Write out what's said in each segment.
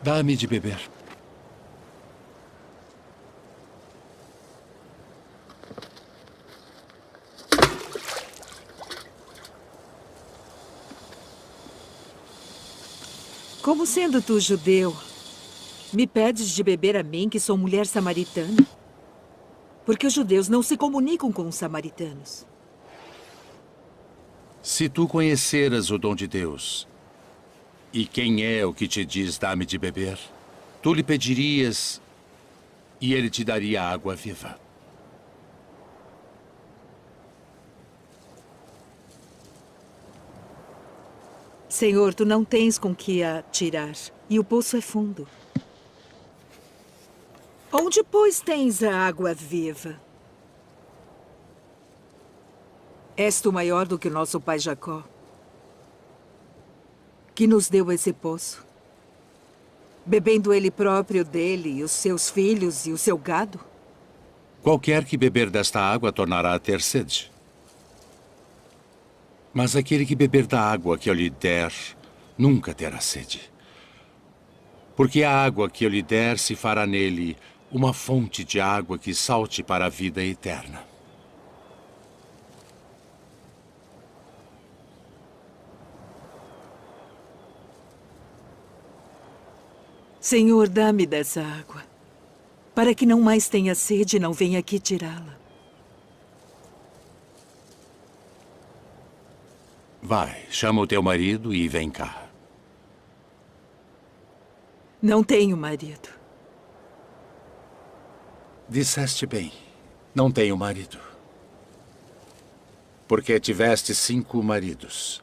Dá-me de beber. Como sendo tu judeu, me pedes de beber a mim, que sou mulher samaritana? Porque os judeus não se comunicam com os samaritanos. Se tu conheceras o dom de Deus, e quem é o que te diz dá-me de beber, tu lhe pedirias e ele te daria água viva. Senhor, tu não tens com que a tirar, e o poço é fundo. Onde, pois, tens a água viva? És tu maior do que o nosso pai Jacó, que nos deu esse poço, bebendo ele próprio dele, e os seus filhos e o seu gado? Qualquer que beber desta água tornará a ter sede. Mas aquele que beber da água que eu lhe der, nunca terá sede. Porque a água que eu lhe der se fará nele uma fonte de água que salte para a vida eterna. Senhor, dá-me dessa água, para que não mais tenha sede e não venha aqui tirá-la. Vai, chama o teu marido e vem cá. Não tenho marido. Disseste bem, não tenho marido. Porque tiveste 5 maridos.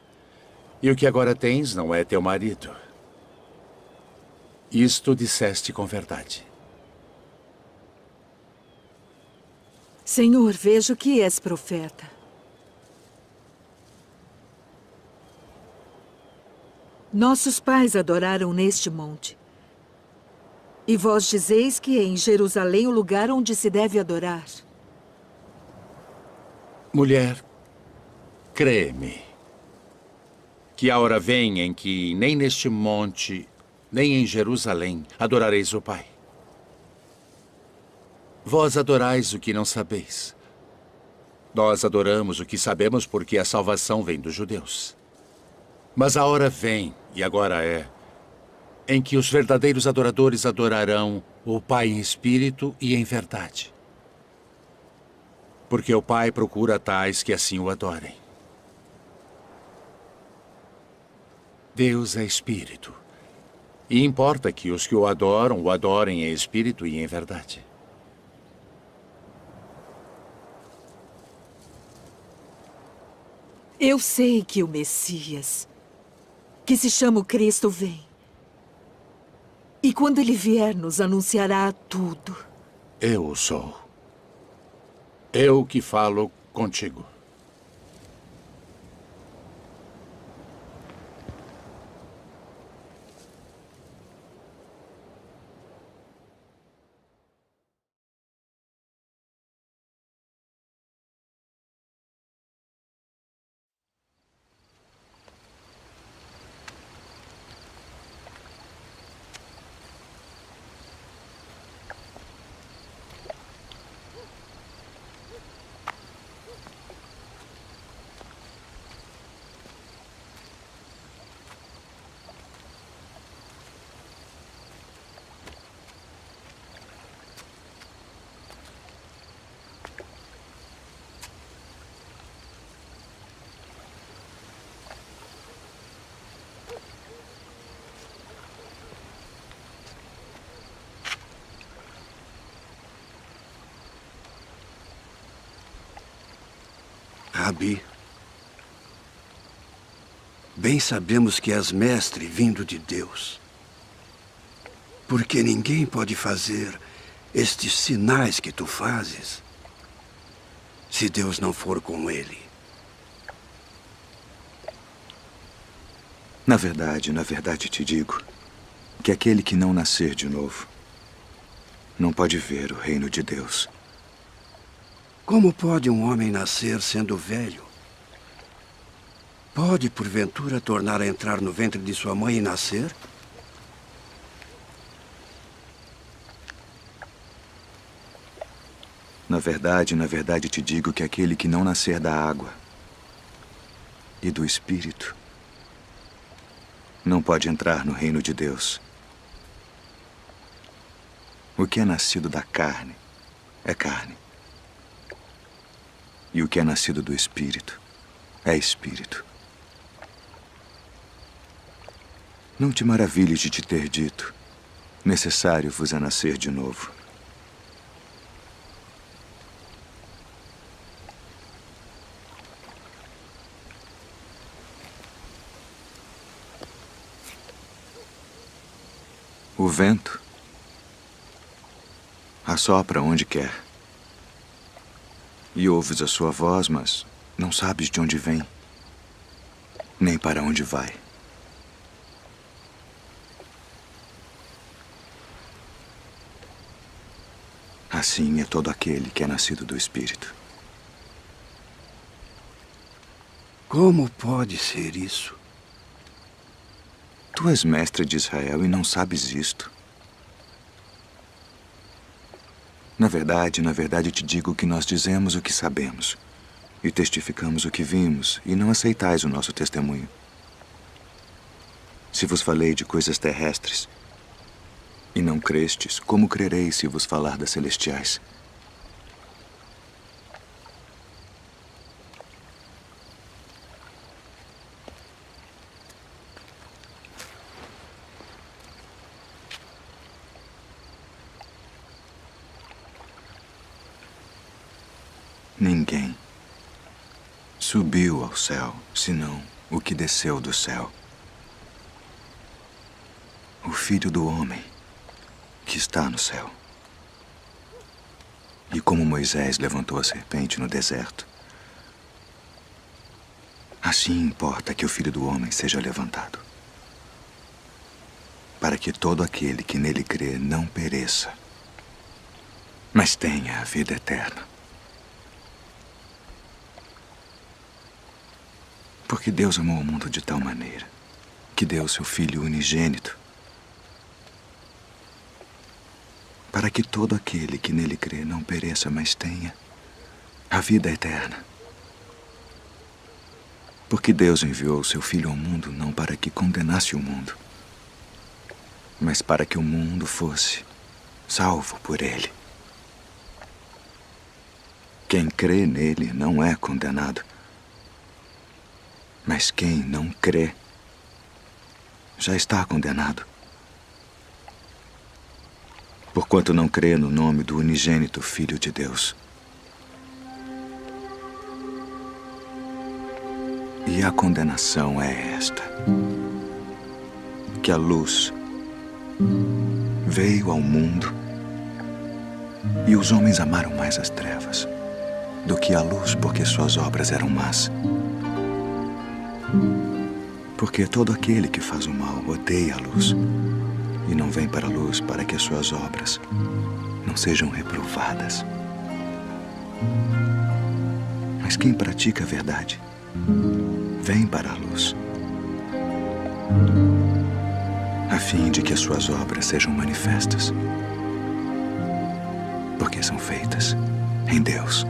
E o que agora tens não é teu marido. Isto disseste com verdade. Senhor, vejo que és profeta. Nossos pais adoraram neste monte. E vós dizeis que é em Jerusalém o lugar onde se deve adorar. Mulher, crê-me, que a hora vem em que nem neste monte, nem em Jerusalém adorareis o Pai. Vós adorais o que não sabeis. Nós adoramos o que sabemos porque a salvação vem dos judeus. Mas a hora vem, e agora é, em que os verdadeiros adoradores adorarão o Pai em espírito e em verdade. Porque o Pai procura tais que assim o adorem. Deus é espírito. E importa que os que o adorem em espírito e em verdade. Eu sei que o Messias, que se chama o Cristo, vem. E quando ele vier, nos anunciará tudo. Eu sou. Eu que falo contigo. Rabi, bem sabemos que és mestre vindo de Deus. Porque ninguém pode fazer estes sinais que tu fazes se Deus não for com ele. Na verdade te digo que aquele que não nascer de novo não pode ver o reino de Deus. Como pode um homem nascer sendo velho? Pode, porventura, tornar a entrar no ventre de sua mãe e nascer? Na verdade te digo que aquele que não nascer da água e do Espírito não pode entrar no reino de Deus. O que é nascido da carne é carne. E o que é nascido do Espírito é Espírito. Não te maravilhes de te ter dito: necessário vos é nascer de novo. O vento assopra onde quer. E ouves a sua voz, mas não sabes de onde vem, nem para onde vai. Assim é todo aquele que é nascido do Espírito. Como pode ser isso? Tu és mestre de Israel e não sabes isto. Na verdade te digo que nós dizemos o que sabemos e testificamos o que vimos, e não aceitais o nosso testemunho. Se vos falei de coisas terrestres e não crestes, como crereis se vos falar das celestiais? Ninguém subiu ao céu, senão o que desceu do céu. O Filho do Homem que está no céu. E como Moisés levantou a serpente no deserto, assim importa que o Filho do Homem seja levantado, para que todo aquele que nele crê não pereça, mas tenha a vida eterna. Porque Deus amou o mundo de tal maneira que deu seu Filho unigênito, para que todo aquele que nele crê não pereça, mas tenha a vida eterna. Porque Deus enviou seu Filho ao mundo não para que condenasse o mundo, mas para que o mundo fosse salvo por ele. Quem crê nele não é condenado, mas quem não crê já está condenado, porquanto não crê no nome do unigênito Filho de Deus. E a condenação é esta: que a luz veio ao mundo e os homens amaram mais as trevas do que a luz, porque suas obras eram más. Porque todo aquele que faz o mal odeia a luz e não vem para a luz, para que as suas obras não sejam reprovadas. Mas quem pratica a verdade vem para a luz, a fim de que as suas obras sejam manifestas, porque são feitas em Deus.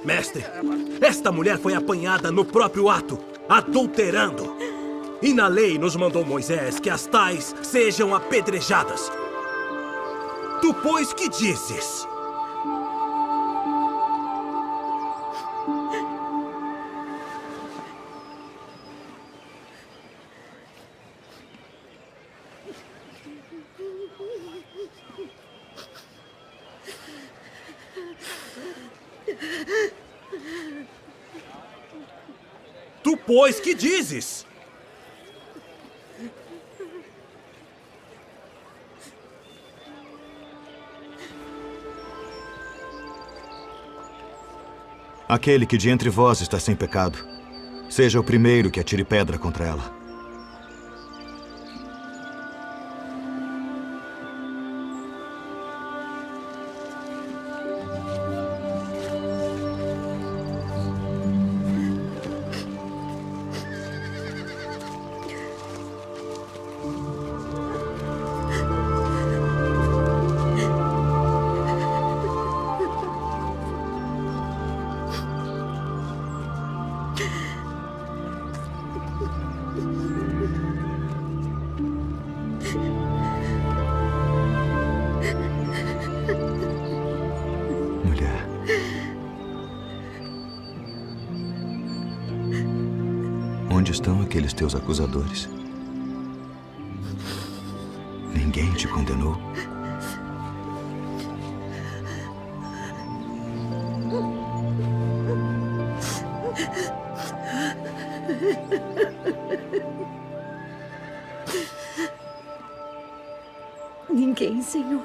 Mestre, esta mulher foi apanhada no próprio ato, adulterando. E na lei nos mandou Moisés que as tais sejam apedrejadas. Tu, pois, que dizes? Tu, pois, que dizes? Aquele que de entre vós está sem pecado, seja o primeiro que atire pedra contra ela. Mulher, onde estão aqueles teus acusadores? Ninguém te condenou? Ninguém, Senhor.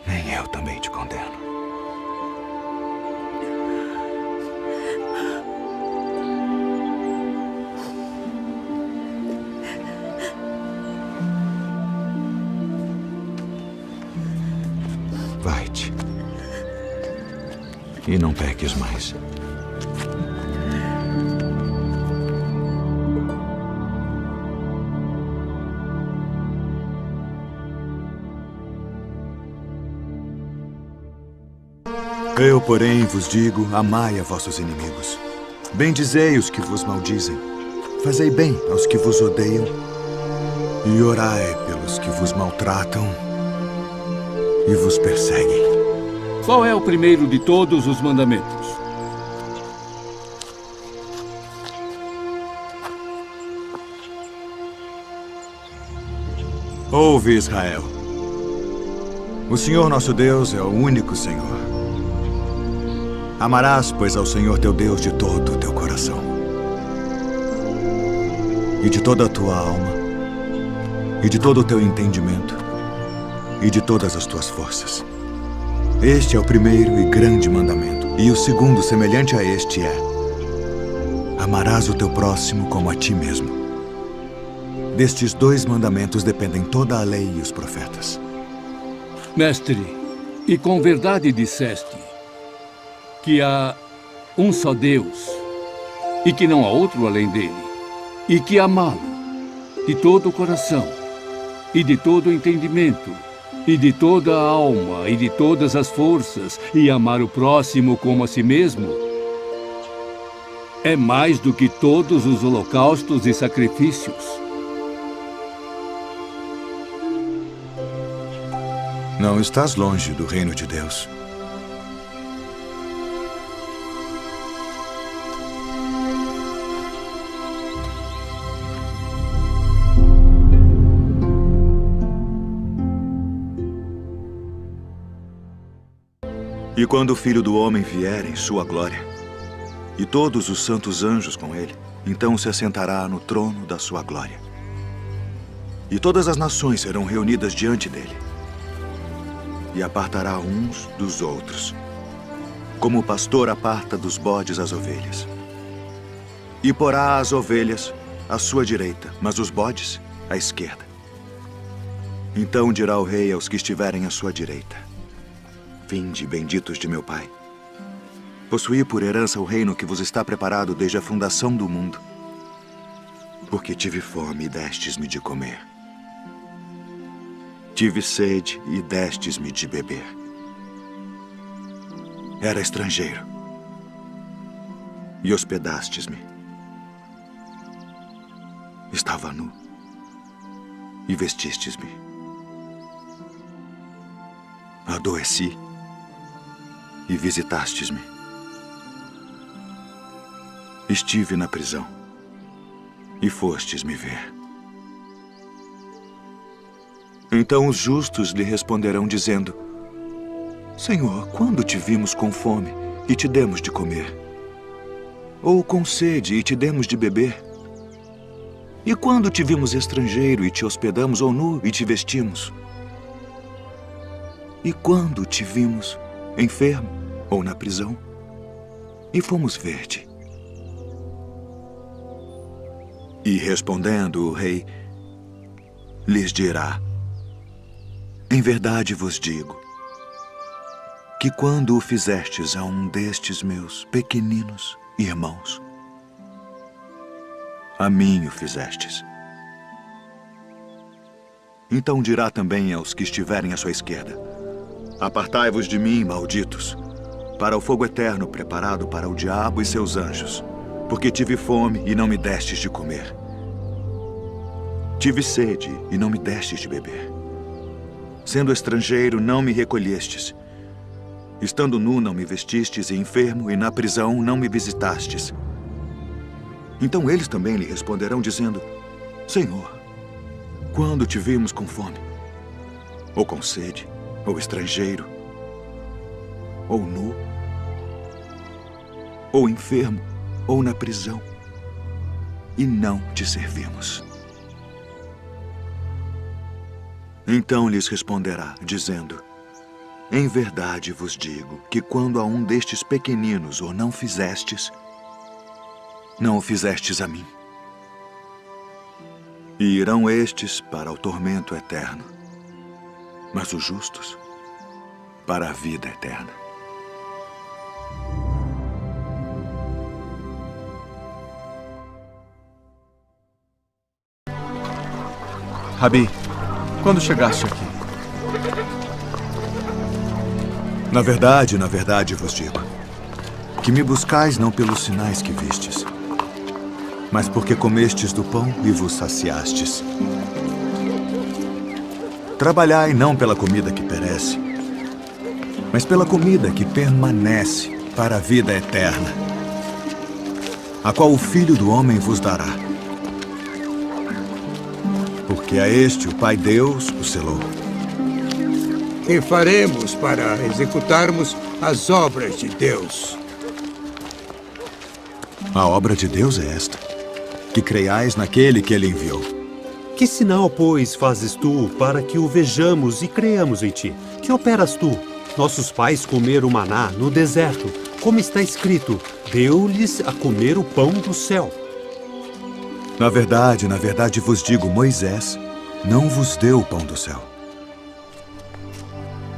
Nem eu também te condeno. Vai-te. E não peques mais. Eu, porém, vos digo, amai a vossos inimigos. Bendizei os que vos maldizem. Fazei bem aos que vos odeiam. E orai pelos que vos maltratam e vos perseguem. Qual é o primeiro de todos os mandamentos? Ouve, Israel. O Senhor nosso Deus é o único Senhor. Amarás, pois, ao Senhor teu Deus de todo o teu coração, e de toda a tua alma, e de todo o teu entendimento, e de todas as tuas forças. Este é o primeiro e grande mandamento. E o segundo, semelhante a este, é: amarás o teu próximo como a ti mesmo. Destes dois mandamentos dependem toda a lei e os profetas. Mestre, e com verdade disseste que há um só Deus e que não há outro além dele, e que amá-lo de todo o coração e de todo o entendimento e de toda a alma e de todas as forças, e amar o próximo como a si mesmo, é mais do que todos os holocaustos e sacrifícios. Não estás longe do reino de Deus. E quando o Filho do Homem vier em sua glória, e todos os santos anjos com ele, então se assentará no trono da sua glória. E todas as nações serão reunidas diante dele, e apartará uns dos outros, como o pastor aparta dos bodes as ovelhas. E porá as ovelhas à sua direita, mas os bodes à esquerda. Então dirá o rei aos que estiverem à sua direita: vinde, benditos de meu Pai. Possuí por herança o reino que vos está preparado desde a fundação do mundo. Porque tive fome e destes-me de comer. Tive sede e destes-me de beber. Era estrangeiro e hospedastes-me. Estava nu e vestistes-me. Adoeci e visitastes-me. estive na prisão, e fostes me ver. Então os justos lhe responderão dizendo: Senhor, quando te vimos com fome e te demos de comer? Ou com sede e te demos de beber? E quando te vimos estrangeiro e te hospedamos, ou nu e te vestimos? E quando te vimos enfermo ou na prisão e fomos ver-te? E respondendo o rei, lhes dirá: Em verdade vos digo que quando o fizestes a um destes meus pequeninos irmãos, a mim o fizestes. Então dirá também aos que estiverem à sua esquerda: Apartai-vos de mim, malditos, para o fogo eterno preparado para o diabo e seus anjos, porque tive fome e não me destes de comer. Tive sede e não me destes de beber. Sendo estrangeiro, não me recolhestes. Estando nu, não me vestistes, e enfermo, e na prisão, não me visitastes. Então eles também lhe responderão, dizendo: Senhor, quando te vimos com fome, ou com sede, ou estrangeiro, ou nu, ou enfermo, ou na prisão, e não te servimos? Então lhes responderá, dizendo: Em verdade vos digo que quando a um destes pequeninos o não fizestes, não o fizestes a mim. E irão estes para o tormento eterno, mas os justos para a vida eterna. Rabi, quando chegaste aqui? Na verdade vos digo, que me buscais não pelos sinais que vistes, mas porque comestes do pão e vos saciastes. Trabalhai não pela comida que perece, mas pela comida que permanece para a vida eterna, a qual o Filho do Homem vos dará. Porque a este o Pai Deus o selou. E faremos para executarmos as obras de Deus. A obra de Deus é esta: que creiais naquele que ele enviou. Que sinal, pois, fazes tu para que o vejamos e creiamos em ti? Que operas tu? Nossos pais comeram maná no deserto, como está escrito: deu-lhes a comer o pão do céu. Na verdade vos digo, Moisés não vos deu o pão do céu.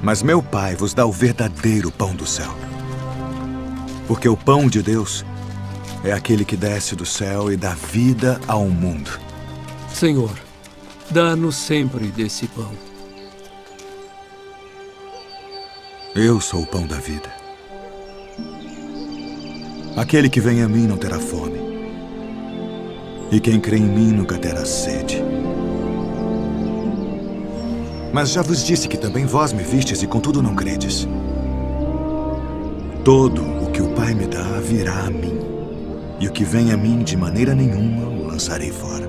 Mas meu Pai vos dá o verdadeiro pão do céu. Porque o pão de Deus é aquele que desce do céu e dá vida ao mundo. Senhor, dá-nos sempre desse pão. Eu sou o pão da vida. Aquele que vem a mim não terá fome. E quem crê em mim nunca terá sede. Mas já vos disse que também vós me vistes e contudo não credes. Todo o que o Pai me dá virá a mim, e o que vem a mim de maneira nenhuma o lançarei fora.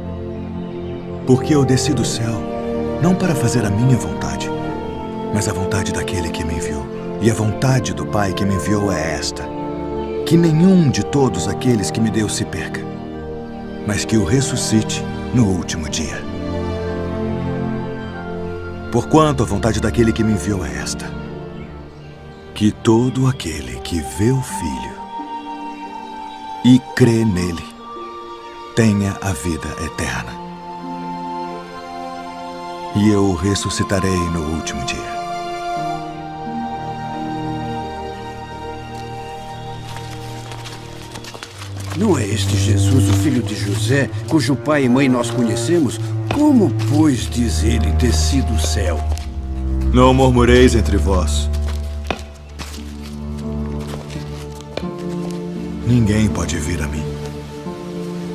Porque eu desci do céu, não para fazer a minha vontade, mas a vontade daquele que me enviou. E a vontade do Pai que me enviou é esta: que nenhum de todos aqueles que me deu se perca, mas que o ressuscite no último dia. Porquanto a vontade daquele que me enviou é esta: que todo aquele que vê o Filho e crê nele tenha a vida eterna. E eu o ressuscitarei no último dia. Não é este Jesus, o filho de José, cujo pai e mãe nós conhecemos? Como, pois, diz ele, desci do céu? Não murmureis entre vós. Ninguém pode vir a mim,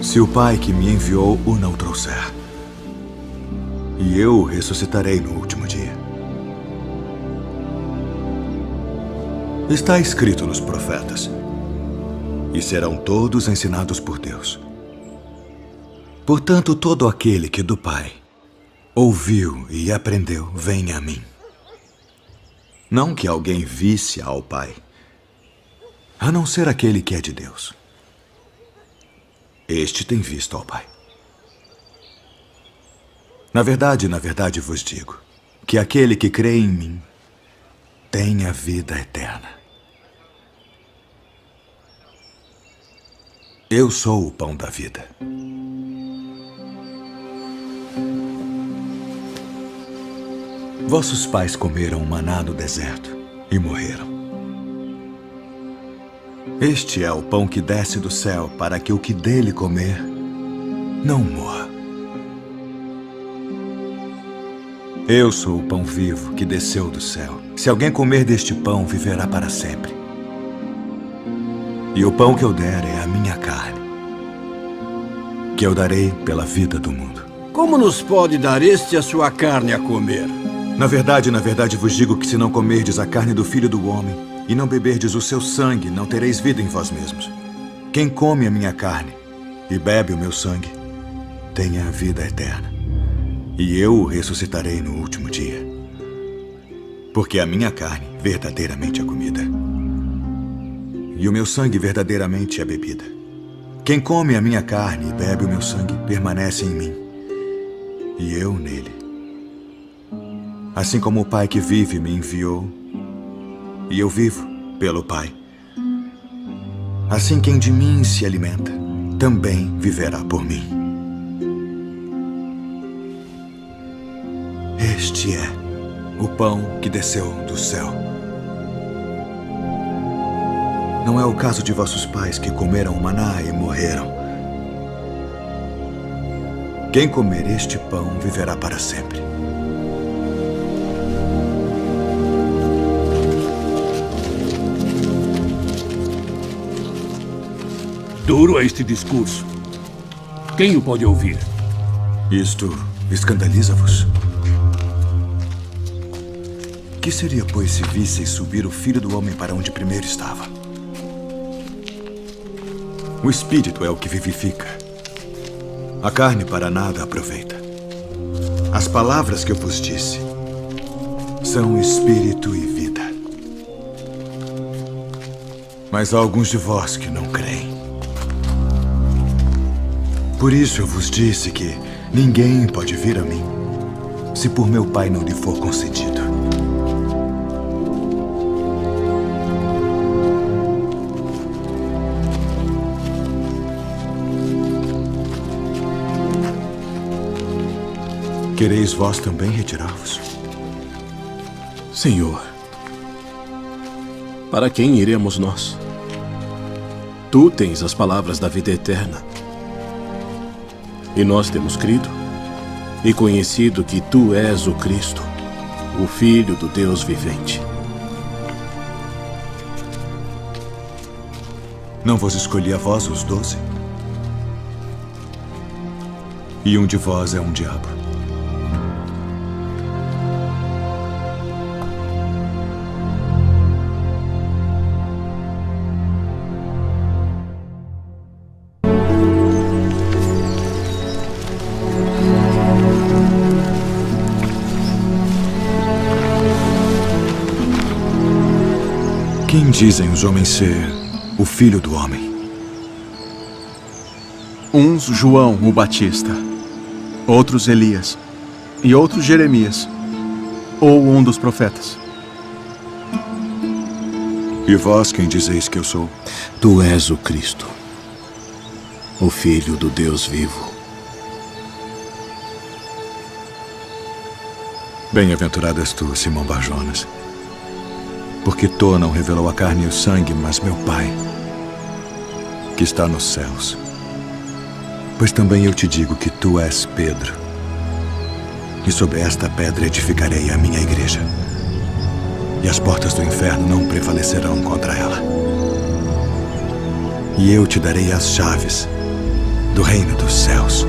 se o Pai que me enviou o não trouxer. E eu o ressuscitarei no último dia. Está escrito nos profetas: e serão todos ensinados por Deus. Portanto, todo aquele que do Pai ouviu e aprendeu, vem a mim. Não que alguém visse ao Pai, a não ser aquele que é de Deus. Este tem visto ao Pai. Na verdade vos digo que aquele que crê em mim tem a vida eterna. Eu sou o pão da vida. Vossos pais comeram maná no deserto e morreram. Este é o pão que desce do céu para que o que dele comer não morra. Eu sou o pão vivo que desceu do céu. Se alguém comer deste pão, viverá para sempre. E o pão que eu der é a minha carne, que eu darei pela vida do mundo. Como nos pode dar este a sua carne a comer? Na verdade vos digo que se não comerdes a carne do Filho do Homem e não beberdes o seu sangue, não tereis vida em vós mesmos. Quem come a minha carne e bebe o meu sangue, tem a vida eterna. E eu o ressuscitarei no último dia. Porque a minha carne verdadeiramente é comida, e o meu sangue verdadeiramente é bebida. Quem come a minha carne e bebe o meu sangue permanece em mim, e eu nele. Assim como o Pai que vive me enviou, e eu vivo pelo Pai, assim quem de mim se alimenta também viverá por mim. Este é o pão que desceu do céu. Não é o caso de vossos pais que comeram o maná e morreram. Quem comer este pão viverá para sempre. Duro é este discurso. Quem o pode ouvir? Isto escandaliza-vos? Que seria, pois, se visseis subir o Filho do Homem para onde primeiro estava? O Espírito é o que vivifica. A carne para nada aproveita. As palavras que eu vos disse são Espírito e vida. Mas há alguns de vós que não creem. Por isso eu vos disse que ninguém pode vir a mim se por meu Pai não lhe for concedido. Quereis vós também retirar-vos? Senhor, para quem iremos nós? Tu tens as palavras da vida eterna. E nós temos crido e conhecido que Tu és o Cristo, o Filho do Deus vivente. Não vos escolhi a vós os 12? E um de vós é um diabo. Quem dizem os homens ser o Filho do Homem? Uns João o Batista, outros Elias e outros Jeremias, ou um dos profetas. E vós quem dizeis que eu sou? Tu és o Cristo, o Filho do Deus vivo. Bem-aventurado és tu, Simão Bar-Jonas, porque tu não revelou a carne e o sangue, mas meu Pai, que está nos céus. Pois também eu te digo que tu és Pedro, e sobre esta pedra edificarei a minha igreja, e as portas do inferno não prevalecerão contra ela. E eu te darei as chaves do reino dos céus.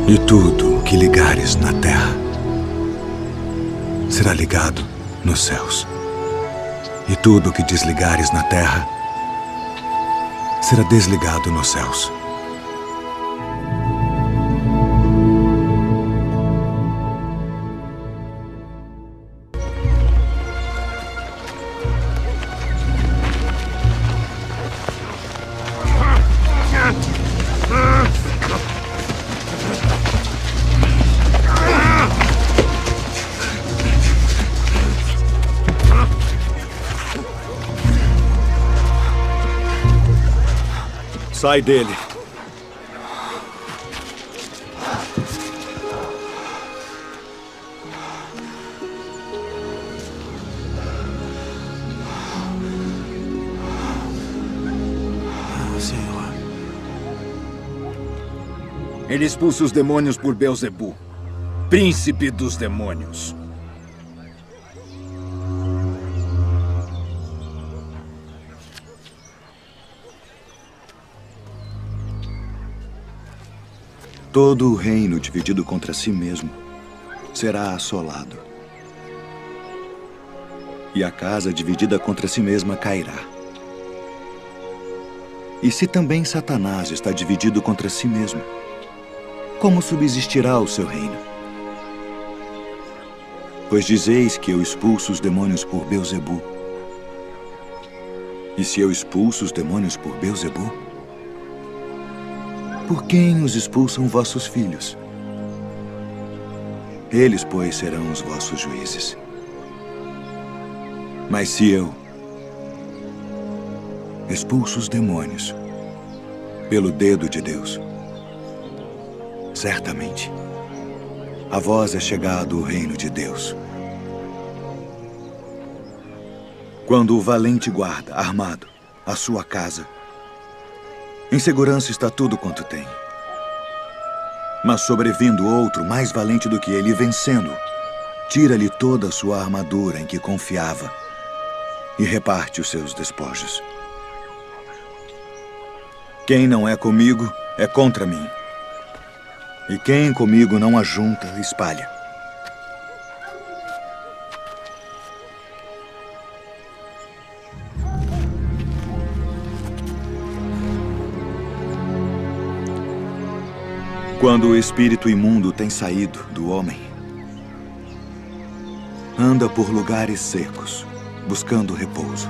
E tudo o que ligares na terra será ligado nos céus. E tudo o que desligares na terra será desligado nos céus. Sai dele. Senhor. Ele expulsa os demônios por Beelzebu, príncipe dos demônios. Todo o reino dividido contra si mesmo será assolado. E a casa dividida contra si mesma cairá. E se também Satanás está dividido contra si mesmo, como subsistirá o seu reino? Pois dizeis que eu expulso os demônios por Beelzebu. E se eu expulso os demônios por Beelzebu, por quem os expulsam vossos filhos? Eles, pois, serão os vossos juízes. Mas se eu expulso os demônios pelo dedo de Deus, certamente a vós é chegado o reino de Deus. Quando o valente guarda, armado, a sua casa, em segurança está tudo quanto tem. Mas sobrevindo outro, mais valente do que ele, vencendo, tira-lhe toda a sua armadura em que confiava e reparte os seus despojos. Quem não é comigo é contra mim. E quem comigo não ajunta, espalha. Quando o espírito imundo tem saído do homem, anda por lugares secos, buscando repouso.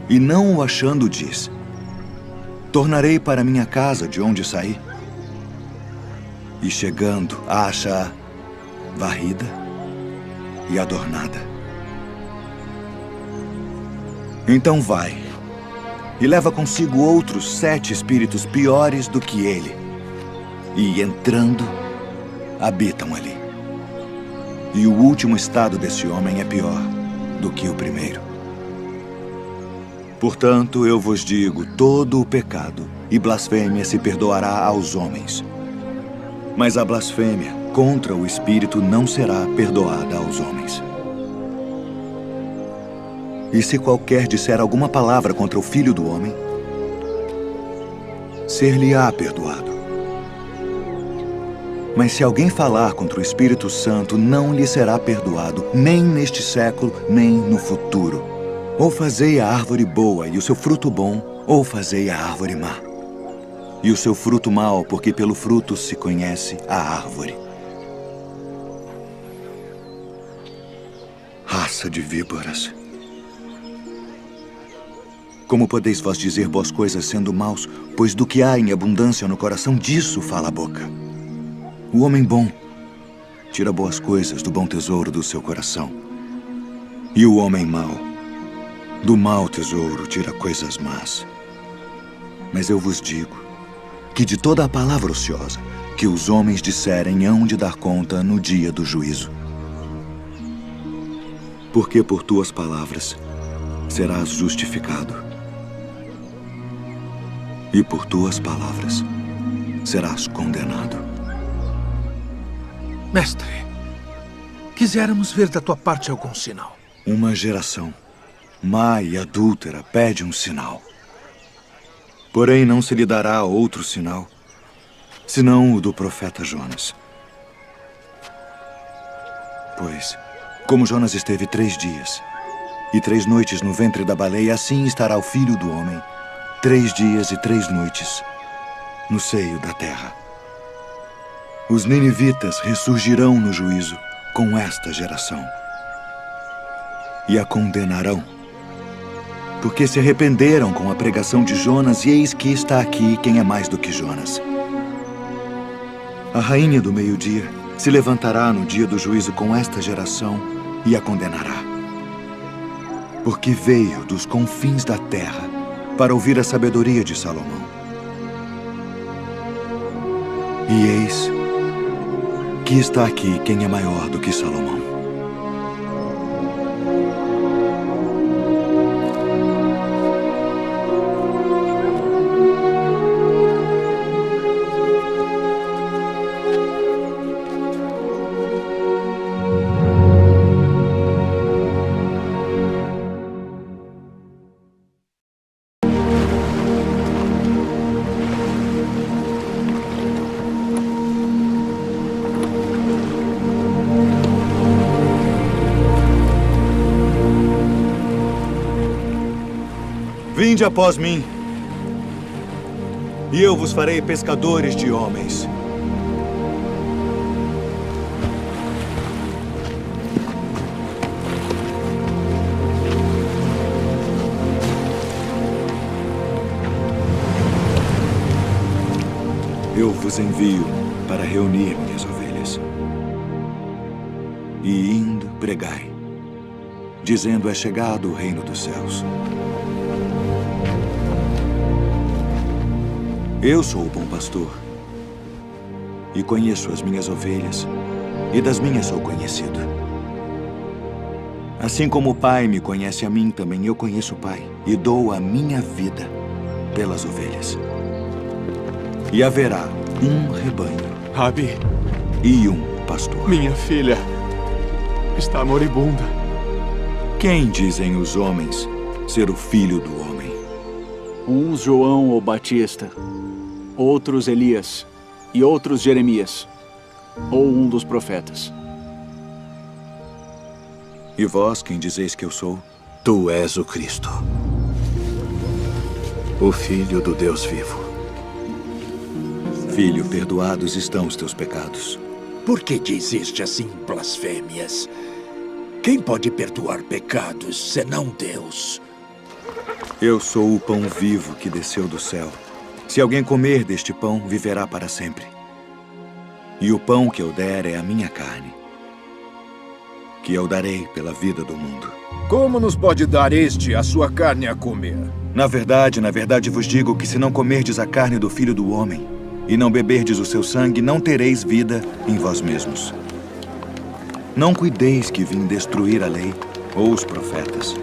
E não o achando, diz: tornarei para minha casa de onde saí. E chegando, a acha varrida e adornada. Então vai e leva consigo outros 7 espíritos piores do que ele. E, entrando, habitam ali. E o último estado desse homem é pior do que o primeiro. Portanto, eu vos digo, todo o pecado e blasfêmia se perdoará aos homens. Mas a blasfêmia contra o Espírito não será perdoada aos homens. E se qualquer disser alguma palavra contra o Filho do Homem, ser-lhe-á perdoado. Mas se alguém falar contra o Espírito Santo, não lhe será perdoado, nem neste século, nem no futuro. Ou fazei a árvore boa e o seu fruto bom, ou fazei a árvore má. E o seu fruto mau, porque pelo fruto se conhece a árvore. Raça de víboras. Como podeis vós dizer boas coisas sendo maus, pois do que há em abundância no coração, disso fala a boca. O homem bom tira boas coisas do bom tesouro do seu coração. E o homem mau, do mau tesouro, tira coisas más. Mas eu vos digo que de toda a palavra ociosa que os homens disserem hão de dar conta no dia do juízo. Porque por tuas palavras serás justificado. E por tuas palavras serás condenado. Mestre, quiséramos ver da tua parte algum sinal. Uma geração má e adúltera pede um sinal. Porém, não se lhe dará outro sinal, senão o do profeta Jonas. Pois, como Jonas esteve 3 dias e 3 noites no ventre da baleia, assim estará o Filho do Homem 3 dias e 3 noites no seio da terra. Os ninivitas ressurgirão no juízo com esta geração e a condenarão, porque se arrependeram com a pregação de Jonas, e eis que está aqui quem é mais do que Jonas. A rainha do meio-dia se levantará no dia do juízo com esta geração e a condenará, porque veio dos confins da terra para ouvir a sabedoria de Salomão. E eis que está aqui quem é maior do que Salomão. Vinde após mim, e eu vos farei pescadores de homens. Eu vos envio para reunir minhas ovelhas. E indo, pregai, dizendo: é chegado o reino dos céus. Eu sou o bom pastor, e conheço as minhas ovelhas, e das minhas sou conhecido. Assim como o Pai me conhece a mim, também eu conheço o Pai, e dou a minha vida pelas ovelhas. E haverá um rebanho, Rabi, e um pastor. Minha filha está moribunda. Quem dizem os homens ser o filho do homem? Uns João o Batista, outros Elias, e outros Jeremias, ou um dos profetas. E vós, quem dizeis que eu sou? Tu és o Cristo, o Filho do Deus vivo. Filho, perdoados estão os teus pecados. Por que dizeste assim blasfêmias? Quem pode perdoar pecados, senão Deus? Eu sou o pão vivo que desceu do céu. Se alguém comer deste pão, viverá para sempre. E o pão que eu der é a minha carne, que eu darei pela vida do mundo. Como nos pode dar este a sua carne a comer? Na verdade vos digo que se não comerdes a carne do Filho do Homem, e não beberdes o seu sangue, não tereis vida em vós mesmos. Não cuideis que vim destruir a lei ou os profetas.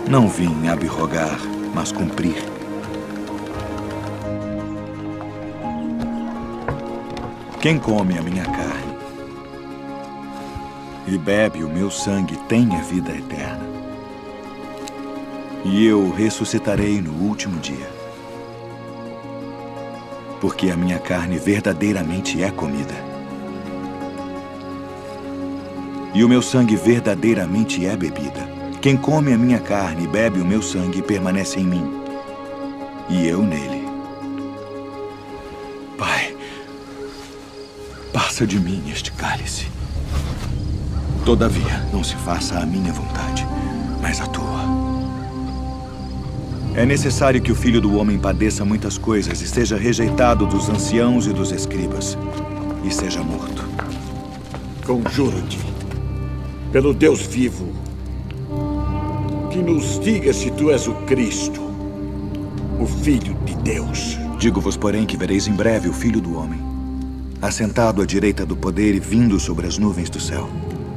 Não vim abrogar, mas cumprir. Quem come a minha carne e bebe o meu sangue tem a vida eterna. E eu ressuscitarei no último dia. Porque a minha carne verdadeiramente é comida. E o meu sangue verdadeiramente é bebida. Quem come a minha carne e bebe o meu sangue permanece em mim, e eu nele. Pai, passa de mim este cálice. Todavia, não se faça a minha vontade, mas a tua. É necessário que o Filho do Homem padeça muitas coisas e seja rejeitado dos anciãos e dos escribas, e seja morto. Conjuro-te, pelo Deus vivo, que nos diga se tu és o Cristo, o Filho de Deus. Digo-vos, porém, que vereis em breve o Filho do Homem, assentado à direita do poder e vindo sobre as nuvens do céu.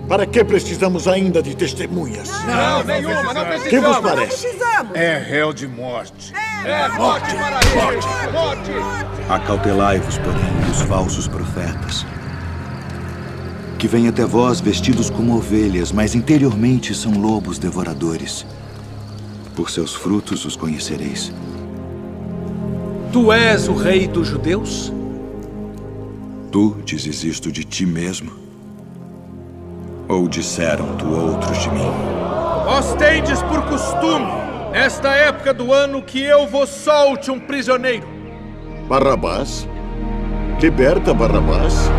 Para que precisamos ainda de testemunhas? Não, nenhuma, não precisamos. Que vos parece? É réu de morte. É morte para ele! Morte! Acautelai-vos, porém, dos falsos profetas, que vêm até vós vestidos como ovelhas, mas interiormente são lobos devoradores. Por seus frutos os conhecereis. Tu és o rei dos judeus? Tu dizes isto de ti mesmo? Ou disseram-tu outros de mim? Vós tendes por costume Nesta época do ano que eu vos solte um prisioneiro. Barrabás? Liberta Barrabás?